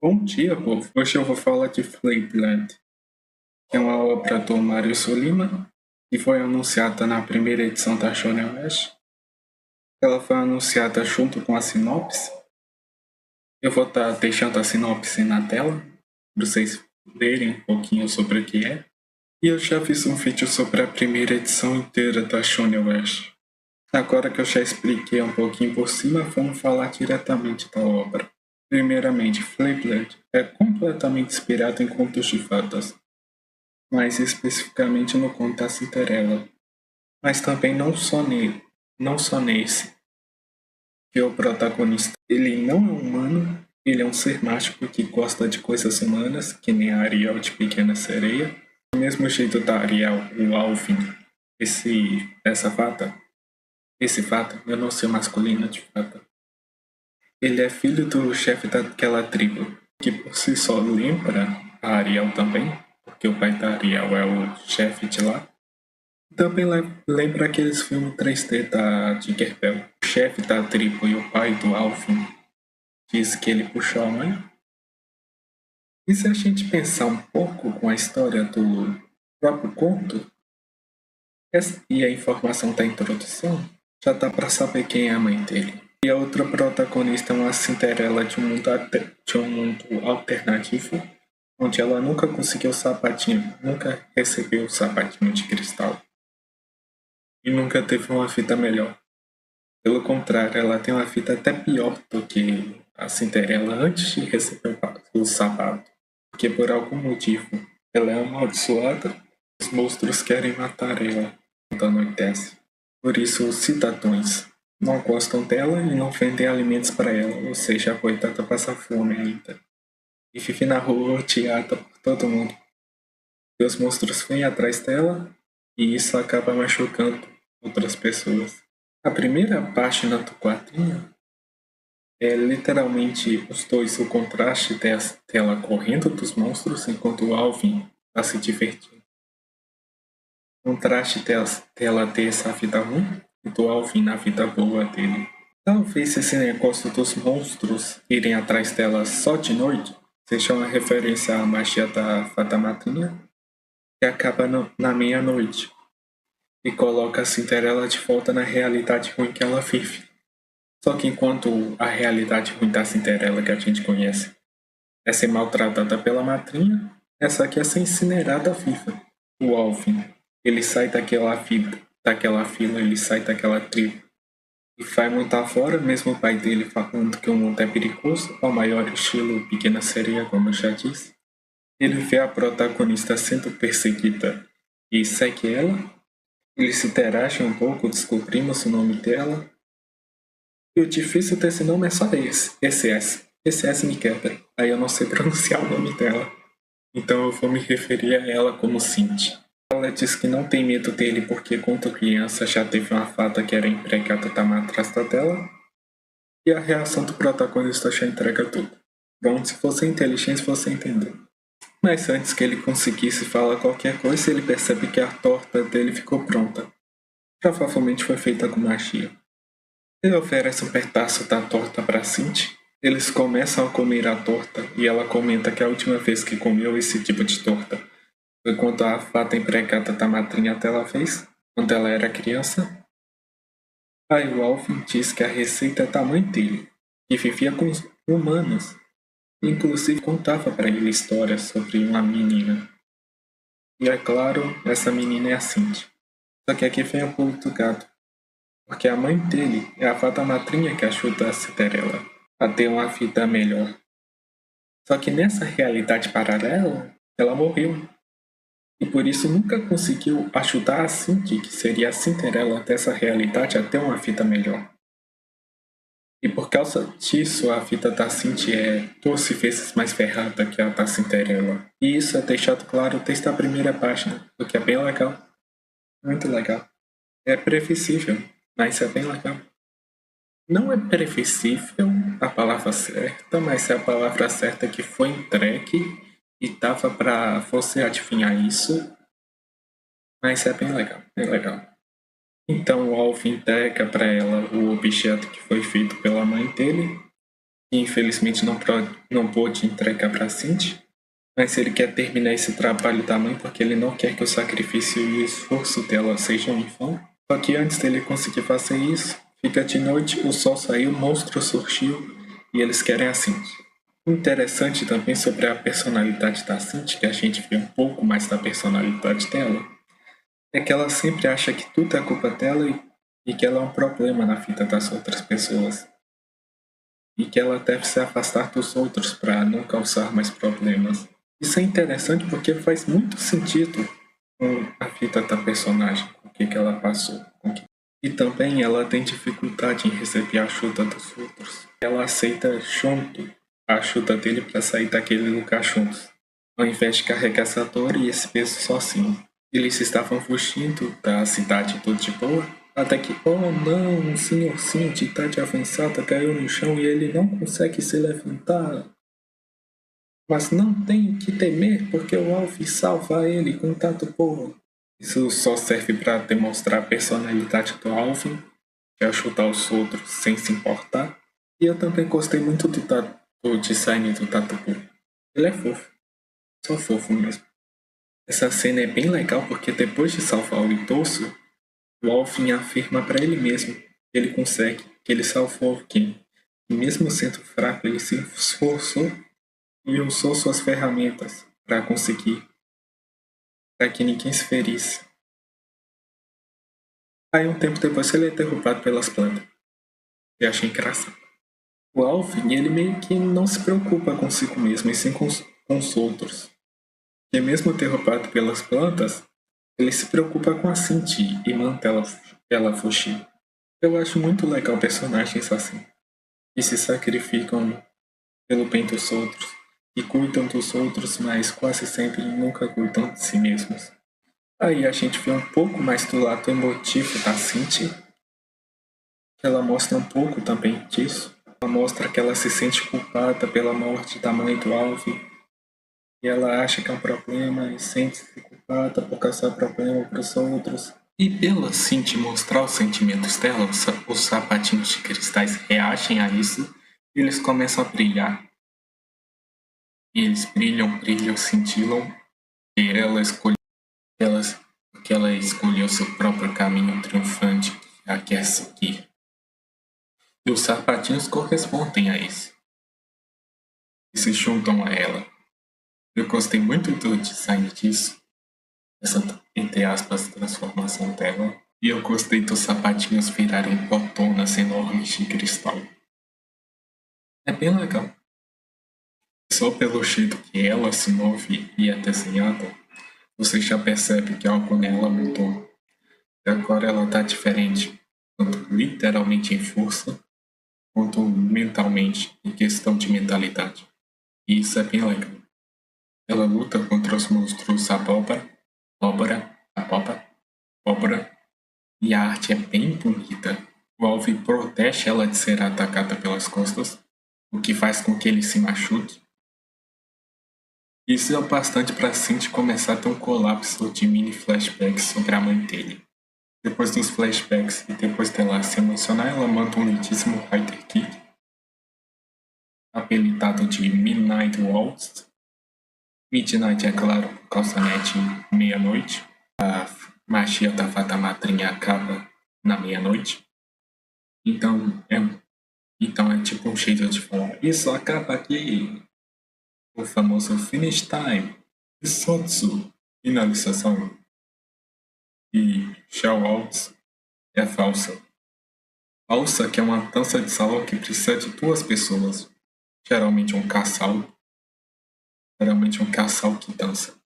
Bom dia, povo. Hoje eu vou falar de Flavland, que é uma obra do Mário Solima e foi anunciada na primeira edição da Shonen West. Ela foi anunciada junto com a sinopse. Eu vou estar deixando a sinopse na tela, para vocês lerem um pouquinho sobre o que é. E eu já fiz um vídeo sobre a primeira edição inteira da Shonen West. Agora que eu já expliquei um pouquinho por cima, vamos falar diretamente da obra. Primeiramente, Flavland é completamente inspirado em contos de fadas, mais especificamente no conto da Cinderela, mas também não só nesse, que o protagonista, ele não é humano, ele é um ser mágico que gosta de coisas humanas, que nem a Ariel de Pequena Sereia. Do mesmo jeito da Ariel, o Alvin, esse fata, eu não sei o masculino de fata. Ele é filho do chefe daquela tribo, que por si só lembra a Ariel também, porque o pai da Ariel é o chefe de lá. Também lembra aqueles filmes 3D da Tinkerbell. O chefe da tribo e o pai do Alvin diz que ele puxou a mãe. E se a gente pensar um pouco com a história do próprio conto e a informação da introdução, já dá para saber quem é a mãe dele. E a outra protagonista é uma Cinderela de um mundo alternativo, onde ela nunca conseguiu o sapatinho, nunca recebeu o sapatinho de cristal. E nunca teve uma vida melhor. Pelo contrário, ela tem uma vida até pior do que a Cinderela antes de receber o sapato. Porque por algum motivo ela é amaldiçoada, os monstros querem matar ela quando anoitece. Por isso os cidadãos não gostam dela e não vendem alimentos para ela, ou seja, a coitada passa fome ainda. E vive na rua odiada por todo mundo. E os monstros vêm atrás dela e isso acaba machucando outras pessoas. A primeira página do quadrinho é literalmente os dois, o contraste dela correndo dos monstros enquanto o Alvin está se divertindo. O contraste dela ter essa vida ruim e do Alvin na vida boa dele. Talvez esse negócio dos monstros irem atrás dela só de noite seja uma referência à magia da Fada Madrinha, que acaba na meia-noite e coloca a Cinderela de volta na realidade ruim que ela vive. Só que enquanto a realidade ruim da Cinderela que a gente conhece é ser maltratada pela madrinha, essa aqui é ser incinerada viva. O Alvin, ele sai daquela fila, ele sai daquela tribo e vai montar fora, mesmo o pai dele falando que o mundo é perigoso, ao maior estilo Pequena Sereia, como eu já disse. Ele vê a protagonista sendo perseguida e segue ela. Eles se interagem um pouco, descobrimos o nome dela. E o difícil desse nome é só esse S. Esse S me quebra. Aí eu não sei pronunciar o nome dela. Então eu vou me referir a ela como Cindy. Ela diz que não tem medo dele porque quando criança já teve uma fada que era empregada da madrasta dela. E a reação do protagonista já entrega tudo. Pronto, se fosse inteligente você entendeu. Mas antes que ele conseguisse falar qualquer coisa, ele percebe que a torta dele ficou pronta. Provavelmente foi feita com magia. Ele oferece um pedaço da torta para Cindy. Eles começam a comer a torta e ela comenta que a última vez que comeu esse tipo de torta foi quando a fada empregada da madrinha dela fez, quando ela era criança. Aí o Alvin diz que a receita é da mãe dele, que vivia com os humanos, e inclusive contava para ele histórias sobre uma menina. E é claro, essa menina é a Cindy. Só que aqui vem o pulo do gato, porque a mãe dele é a fada madrinha que ajuda a Cinderela a ter uma vida melhor. Só que nessa realidade paralela, ela morreu. E por isso nunca conseguiu ajudar a Cindy, que seria a Cinderela dessa realidade, a ter uma vida melhor. E por causa disso, a vida da Cindy é 12 vezes mais ferrada que a da Cinderela. E isso é deixado claro desde a primeira página, o que é bem legal. Muito legal. É previsível, mas é bem legal. Não é previsível a palavra certa, mas é a palavra certa que foi entregue e dava para você adivinhar isso. Mas é bem legal, bem legal. Então o Alvin entrega para ela o objeto que foi feito pela mãe dele que infelizmente não pôde entregar para Cindy, mas ele quer terminar esse trabalho da mãe porque ele não quer que o sacrifício e o esforço dela sejam em vão. Só que antes dele conseguir fazer isso, fica de noite, o sol saiu, o monstro surgiu e eles querem a Cindy. O interessante também sobre a personalidade da Cindy, que a gente vê um pouco mais da personalidade dela, é que ela sempre acha que tudo é culpa dela e que ela é um problema na vida das outras pessoas. E que ela deve se afastar dos outros para não causar mais problemas. Isso é interessante porque faz muito sentido com a vida da personagem, com o que ela passou. E também ela tem dificuldade em receber a ajuda dos outros. Ela aceita junto a ajuda dele para sair daquele lugar juntos, ao invés de carregar essa dor e esse peso sozinho. Eles estavam fugindo da cidade tudo de boa, até que, oh não, um senhorzinho de idade avançada caiu no chão e ele não consegue se levantar. Mas não tem que temer, porque o Alf salva ele com tanto povo. Isso só serve para demonstrar a personalidade do Alvin, que é ajudar os outros sem se importar. E eu também gostei muito do design do Tatupu. Ele é fofo. Só fofo mesmo. Essa cena é bem legal porque depois de salvar o idoso, o Alvin afirma para ele mesmo que ele consegue, que ele salvou alguém. E mesmo sendo fraco, ele se esforçou e usou suas ferramentas para conseguir, para que ninguém se ferisse. Aí um tempo depois ele é derrubado pelas plantas. Eu achei engraçado. O Alvin, ele meio que não se preocupa consigo mesmo, e sim com os outros. E mesmo derrubado pelas plantas, ele se preocupa com a Cindy e manda ela fugir. Eu acho muito legal personagens assim, que se sacrificam pelo bem dos outros, e cuidam dos outros, mas quase sempre nunca cuidam de si mesmos. Aí a gente vê um pouco mais do lado emotivo da Cindy, que ela mostra um pouco também disso. Ela mostra que ela se sente culpada pela morte da mãe do Alvin, e ela acha que é um problema e sente-se culpada por causar problema para os outros. E pela Cindy mostrar os sentimentos dela, os sapatinhos de cristais reagem a isso e eles começam a brilhar. E eles brilham, cintilam, e porque ela escolheu seu próprio caminho triunfante que a quer seguir. E os sapatinhos correspondem a isso. E se juntam a ela. Eu gostei muito do design disso. Essa, entre aspas, transformação dela. E eu gostei dos sapatinhos virarem botonas enormes de cristal. É bem legal. Só pelo jeito que ela se move e é desenhada, você já percebe que algo nela mudou. E agora ela tá diferente, tanto literalmente em força, quanto mentalmente, em questão de mentalidade. E isso é bem legal. Ela luta contra os monstros abóbora, e a arte é bem bonita. O Alvin protege ela de ser atacada pelas costas, o que faz com que ele se machuque. Isso é o bastante para Cindy começar a ter um colapso de mini flashbacks sobre a mãe dele. Depois dos flashbacks e depois dela se emocionar, ela manda um lindíssimo Rider Kick, apelidado de Midnight Waltz. Midnight é claro por causa de meia-noite. A magia da fada madrinha acaba na meia-noite. Então é tipo um jeito de falar, isso acaba aqui. O famoso finish time, Sotsu, finalização. E shout outs é falsa. Falsa que é uma dança de salão que precisa de duas pessoas, geralmente um casal que dança.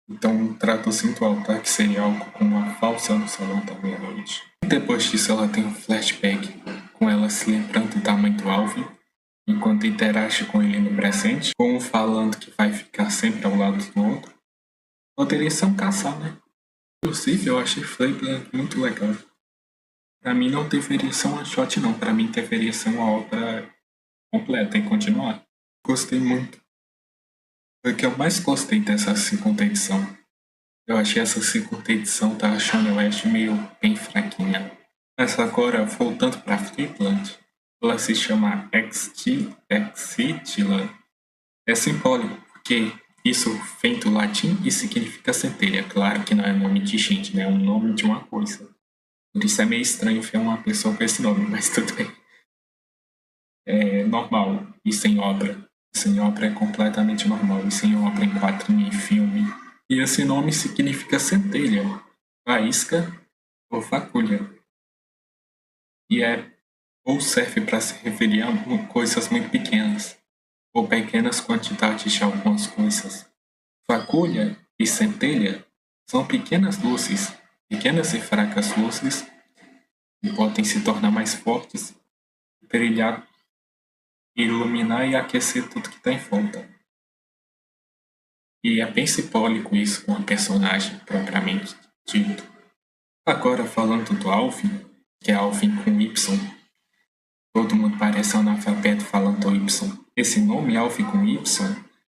Então, traduzindo ao ataque seria algo como uma falsa no salão da meia-noite. Depois disso, ela tem um flashback com ela se lembrando da mãe do Alvin, enquanto interage com ele no presente, com um falando que vai ficar sempre ao lado do outro. Poderia ser um casal, né? Inclusive, eu achei Flayplan muito legal. Pra mim não deveria ser uma shot, não. Pra mim deveria ser uma obra completa e continuar. Gostei muito. Foi o que eu mais gostei dessa segunda edição. Eu achei essa segunda edição da Shoney West meio bem fraquinha. Mas agora, voltando pra Flayplan, ela se chama Excitila, é simbólico, porque isso vem do latim e significa centelha. Claro que não é nome de gente, né? É um nome de uma coisa. Por isso é meio estranho ver uma pessoa com esse nome, mas tudo bem. É normal e sem obra. Sem obra é completamente normal. E sem obra em quadrinho, em filme. E esse nome significa centelha, faísca ou fagulha. E ou serve para se referir a coisas muito pequenas, ou pequenas quantidades de algumas coisas. Fagulha e centelha são pequenas luzes, pequenas e fracas luzes que podem se tornar mais fortes, brilhar, iluminar e aquecer tudo que está em volta. E é bem simbólico isso com a personagem propriamente dito. Agora falando do Alvin, que é Alvin com Y, todo mundo parece analfabeto falando Y. Esse nome Alvin com Y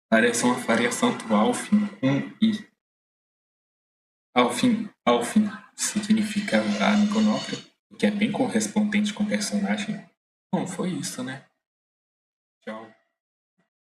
parece uma variação do Alvin com I. Alvin significa amigo nobre, o que é bem correspondente com o personagem. Bom, foi isso, né? Tchau.